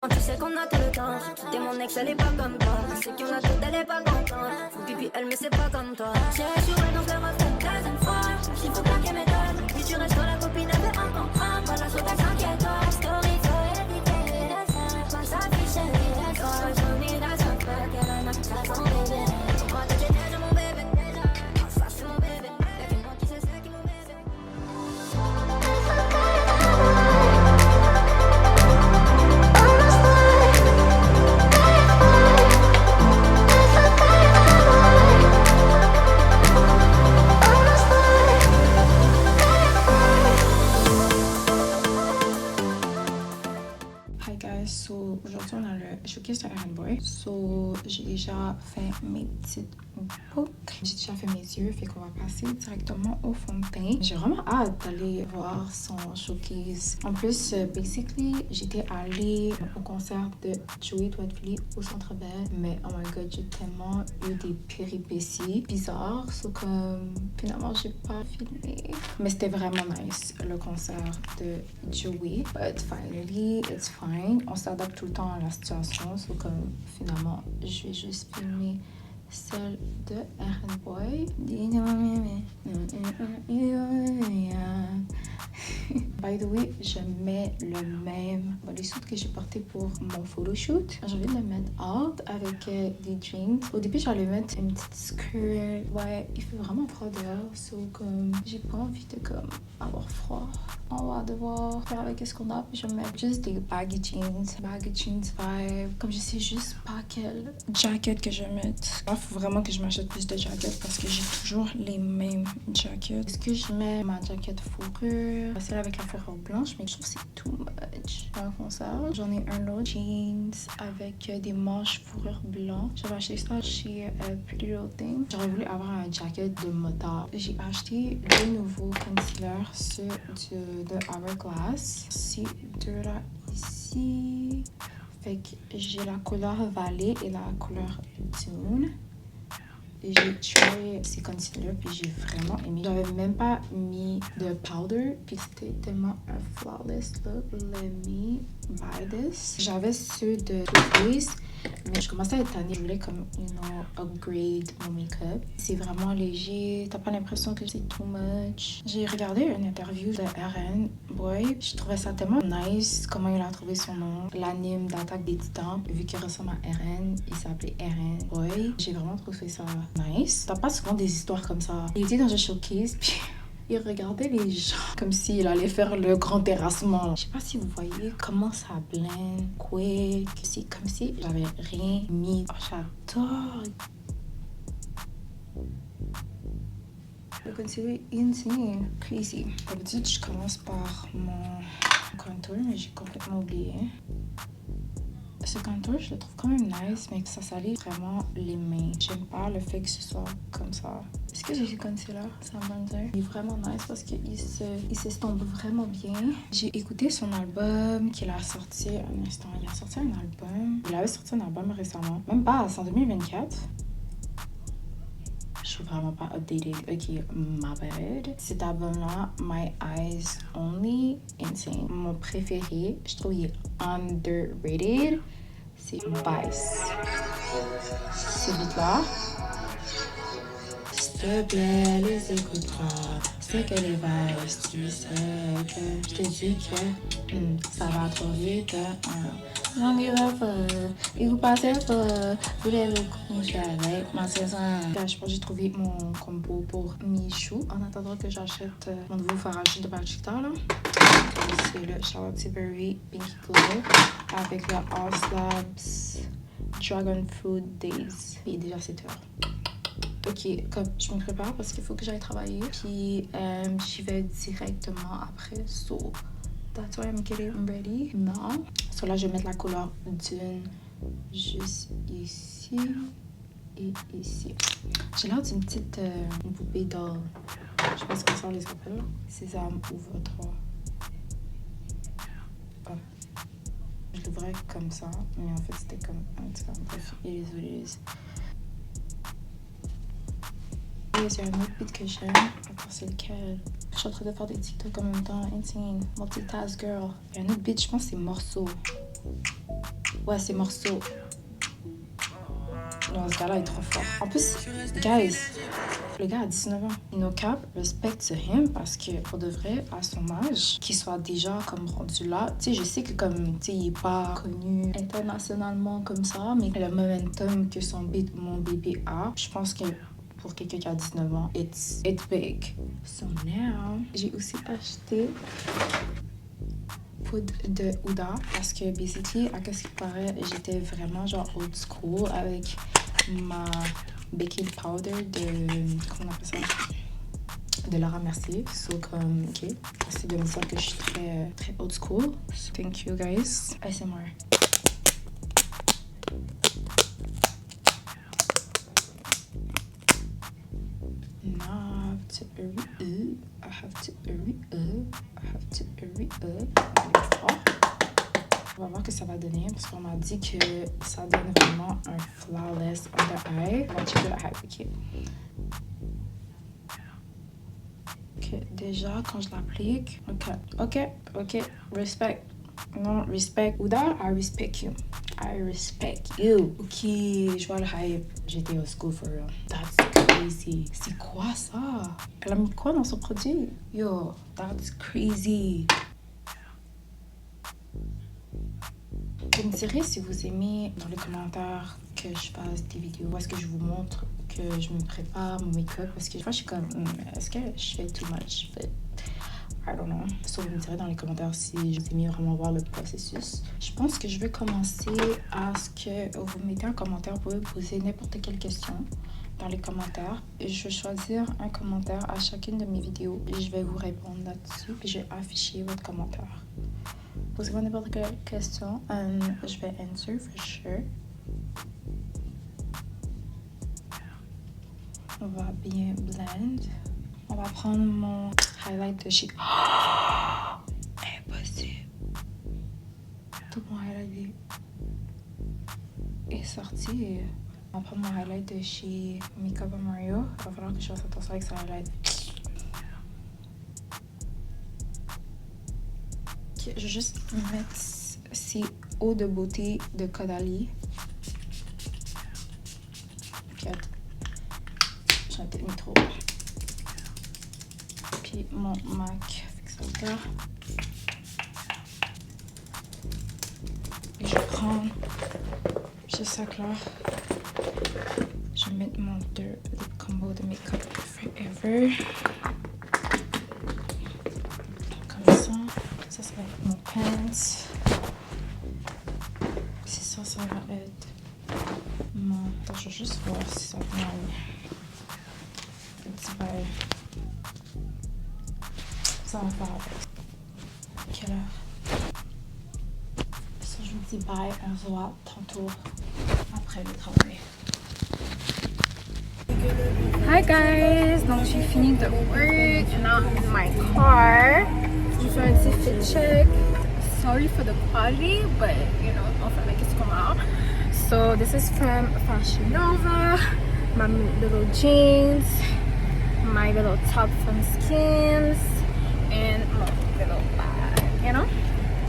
Tu sais qu'on a tout le temps. J'ai quitté mon ex, elle est pas comme toi. Je sais qu'on a tout, elle est pas contente. Faut pipi, elle, mais c'est pas comme toi. J'ai sur elle, donc je le refais deuxième fois. S'il faut pas qu'elle m'étonne. Puis tu restes la copine, elle veut en comprendre. Voilà, sur ta s'inquiète-toi. Story, faut éviter la scène. Pas s'afficher, la soirée, je mis la soirée. Qu'elle a ça son bébé. Moi, t'es déjà mon bébé. Ça, c'est mon bébé. Y'a que moi qui sais, c'est qui mon bébé. Hi guys, so aujourd'hui on a le showcase de Errand Boy. So j'ai déjà fait mes petites boucles, j'ai déjà fait mes yeux, fait qu'on va passer directement au fond de teint. J'ai vraiment hâte d'aller voir son showcase. En plus, basically, j'étais allée au concert de Joey Douatfili au Centre Bell, mais oh my god, j'ai tellement eu des péripéties bizarres, so comme finalement j'ai pas filmé. Mais c'était vraiment nice le concert de Joey. But finally, it's fine. On s'adapte tout le temps à la situation, so comme finalement, je vais juste filmer celle de Errand Boy. By the way, je mets le même bodysuit que j'ai porté pour mon photoshoot. Je viens de le mettre out avec des jeans. Au début, j'allais mettre une petite skirt. Ouais, il fait vraiment froid dehors, so comme j'ai pas envie de comme avoir froid. On va devoir faire avec ce qu'on a. Puis je vais mettre juste des baggy jeans vibe. Comme je sais juste pas quelle jacket que je vais mettre. Il faut vraiment que je m'achète plus de jackets parce que j'ai toujours les mêmes jackets. Est-ce que je mets ma jacket fourrure, celle avec la fourrure blanche, mais je trouve que c'est too much. Un concert, j'en ai un autre jeans avec des manches fourrure blanc. J'avais acheté ça chez Pretty Little Thing. J'aurais voulu avoir un jacket de motard. J'ai acheté le nouveau concealer, ceux de Hourglass. Ces deux-là ici. Fait que j'ai la couleur Valley et la couleur Dune. J'ai tué ces concealers puis j'ai vraiment aimé. J'avais même pas mis de powder puis c'était tellement un flawless look. Let me buy this. J'avais ceux de Too Faced mais je commençais à être tannée. Je voulais comme, upgrade mon make-up. C'est vraiment léger. T'as pas l'impression que c'est too much. J'ai regardé une interview de Errand Boy. Je trouvais ça tellement nice comment il a trouvé son nom. L'anime d'Attaque des Titans. Vu qu'il ressemble à Errand, il s'appelait Errand Boy. J'ai vraiment trouvé ça nice. T'as pas souvent des histoires comme ça. Il était dans un showcase puis il regardait les gens comme s'il allait faire le grand terrassement. Je sais pas si vous voyez comment ça blend, quick. C'est comme si j'avais rien mis. Oh, j'adore. Le concealer est insane. Crazy. D'habitude, je commence par mon contour, mais j'ai complètement oublié. Ce contour, je le trouve quand même nice, mais que ça salit vraiment les mains. J'aime pas le fait que ce soit comme ça. Est-ce que j'ai ce concealer? C'est un bronzer. Il est vraiment nice parce qu'il s'estompe vraiment bien. J'ai écouté son album qu'il a sorti un instant. Il a sorti un album. Il avait sorti un album récemment. Même pas, c'est en 2024. Je suis vraiment pas updated. Ok, my bad. Cet album-là, My Eyes Only, insane. Mon préféré, je trouve qu'il est underrated, c'est Vice. Ce beat-là. S'il te plaît, les écoute pas. C'est que les Vice, tu sais que je te dis que ça va trop vite. J'en ai il vous passait pas. Voulez-vous coucher avec ma saison? Je pense que j'ai trouvé mon combo pour Michou. En attendant que j'achète mon nouveau farage de Bachita, là. C'est le Charlotte Tilbury Pinky Glow avec le All Slabs Dragon Fruit Days. Et déjà 7 heures. Ok, comme je me prépare parce qu'il faut que j'aille travailler. Puis j'y vais directement après. So, that's why I'm getting ready now. So là, je vais mettre la couleur d'une juste ici et ici. J'ai l'air d'une petite poupée doll. Je sais pas ce que ça les appelle. Sésame, ouvre-toi. Oh. Je l'ouvrais comme ça, mais en fait, c'était comme un petit peu. Bref, it is what it is. C'est un autre beat que j'aime. Attends, c'est lequel? Je suis en train de faire des TikTok en même temps. Insane. Multitask girl. Il y a un autre beat, je pense que c'est Morceau. Ouais, ces morceaux. Non, ce gars-là est trop fort. En plus, guys, le gars a 19 ans. No cap, respect to him parce que pour de vrai, à son âge, qu'il soit déjà comme rendu là, tu sais, je sais que comme, tu sais, il est pas connu internationalement comme ça, mais le momentum que mon bébé a, je pense que pour quelqu'un qui a 19 ans, it's big. So now, j'ai aussi acheté poudre de Huda parce que basically, à ce qui paraît, j'étais vraiment genre old school avec ma baking powder de, comment on appelle ça, de Laura Mercier. So comme, ok, c'est de me dire que je suis très old school. So, thank you guys. ASMR. Now I have to hurry up. On va voir que ça va donner parce qu'on m'a dit que ça donne vraiment un flawless under eye. On va checker le hype, ok, déjà quand je l'applique, ok, respect. Non, respect. Huda, I respect you. Ok, je vois le hype. J'étais au school for real. That's crazy. C'est quoi ça? Elle a mis quoi dans son produit? Yo, that's crazy. Vous me direz si vous aimez dans les commentaires que je fasse des vidéos où est-ce que je vous montre que je me prépare mon make-up parce que des fois je suis comme est-ce que je fais too much? But I don't know. So, vous me direz dans les commentaires si vous aimez vraiment voir le processus. Je pense que je vais commencer à ce que vous mettez un commentaire. Vous pouvez poser n'importe quelle question dans les commentaires. Et je vais choisir un commentaire à chacune de mes vidéos et je vais vous répondre là-dessus. Puis je vais afficher votre commentaire. Posez-moi n'importe quelle question. Je vais answer for sure. On va bien blend. On va prendre mon highlight de chez... Oh, impossible. Tout mon highlight est sorti. On va prendre mon highlight de chez Makeup Mario. Il va falloir que je fasse attention avec ce highlight. Okay, je vais juste mettre ces eaux de beauté de Caudalie. Okay. J'en ai peut-être mis trop. Puis mon MAC fixateur. Et je vais prendre juste ça là. Je vais mettre mon lip combo de Makeup Forever. Comme ça. Ça va être mon pants. Si ça va être mon... Attends, je vais juste voir si ça va aller. Ça va faire avec. Quelle heure? Ça, je vous dis bye. On se voit tantôt après le travail. Hi guys! Donc j'ai fini de work and now I'm in my car. Je fais un petit fit check. Sorry for the quality, but you know, on fait avec ce qu'on a. So this is from Fashion Nova. My little jeans. My little top from Skims and my little bag, you know.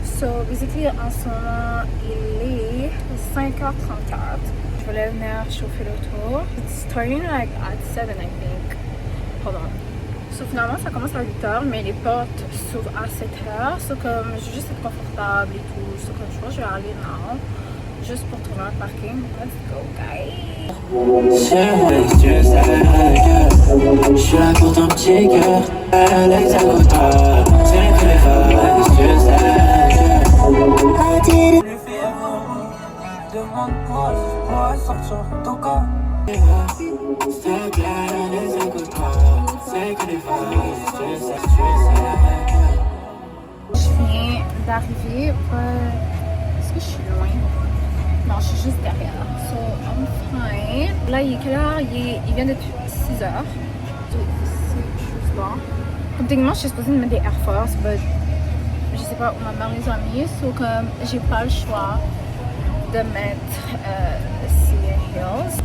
So basically en ce moment il est 5h34. Je voulais venir chauffer l'auto. It's starting like at 7 I think. Hold on. So finalement ça commence à 8h mais les portes s'ouvrent à 7h. So comme je veux juste être confortable et tout. So comme je pense je vais aller now. Juste pour trouver un parking. Let's go guys. Je suis là pour ton petit cœur. Alex à côté. C'est que les vagues, just like demande quoi, je pourrais sortir ton corps. C'est que Alex à côté. C'est que les vagues, just like je viens d'arriver. Est-ce que je suis loin? Non, je suis juste derrière. So, I'm fine. Là, il est quelle heure? Il vient depuis 6h. C'est juste là. Comme techniquement, je suis supposée de mettre des Air Force, mais je sais pas où ma mère les a mis. So, comme j'ai pas le choix de mettre ces heels.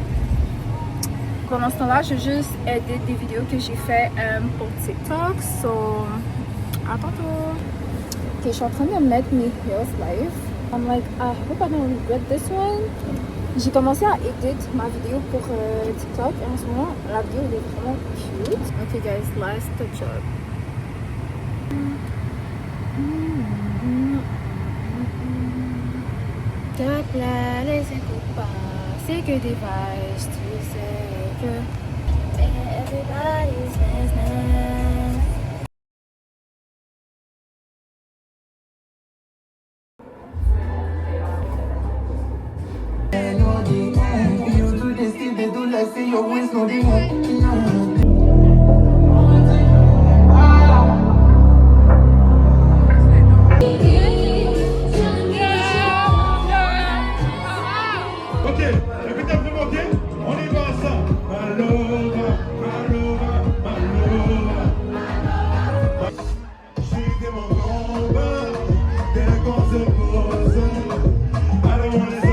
Pendant ce temps-là, je vais juste aider des vidéos que j'ai fait pour TikTok. So, à tantôt. Ok, je suis en train de mettre mes heels live. I'm like, I hope I don't regret this one. J'ai commencé à edit ma vidéo pour TikTok et en ce moment, la vidéo elle est vraiment cute. Ok guys, last touch up. Top là, les écoute pas, c'est que des vibes, tu sais que everybody's business. Ok, répétez vous montez, on y va ensemble. Malova, Malova, Malova. J'ai des moments bas, dès qu'on se pose. Alors on les a.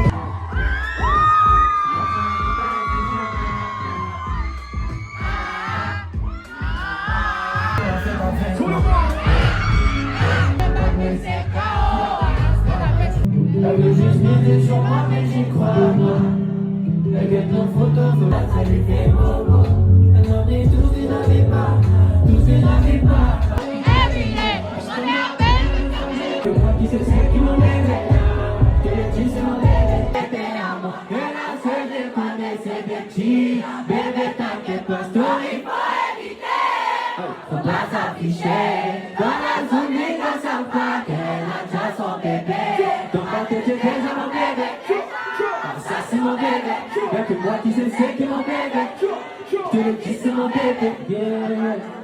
Tout le monde. Elle veut juste miser sur moi, mais j'y crois moi. Elle guette nos photos, veut la saluer des bobos. Elle en est tous, ils n'avaient pas, tous ils n'avaient pas. Je crois qu'il sait ce qui m'en est. Que les petits c'est mon bébé, bébé à moi. Que la seule déconne, c'est des petits. Bébé, t'inquiète pas, story faut éviter. Faut pas s'afficher. Dans la zone, les gars savent pas qu'elle a déjà son bébé. C'est déjà mon bébé, ça c'est mon bébé, y'a que moi qui sais c'est que mon bébé, je te le dis c'est mon bébé, yeah.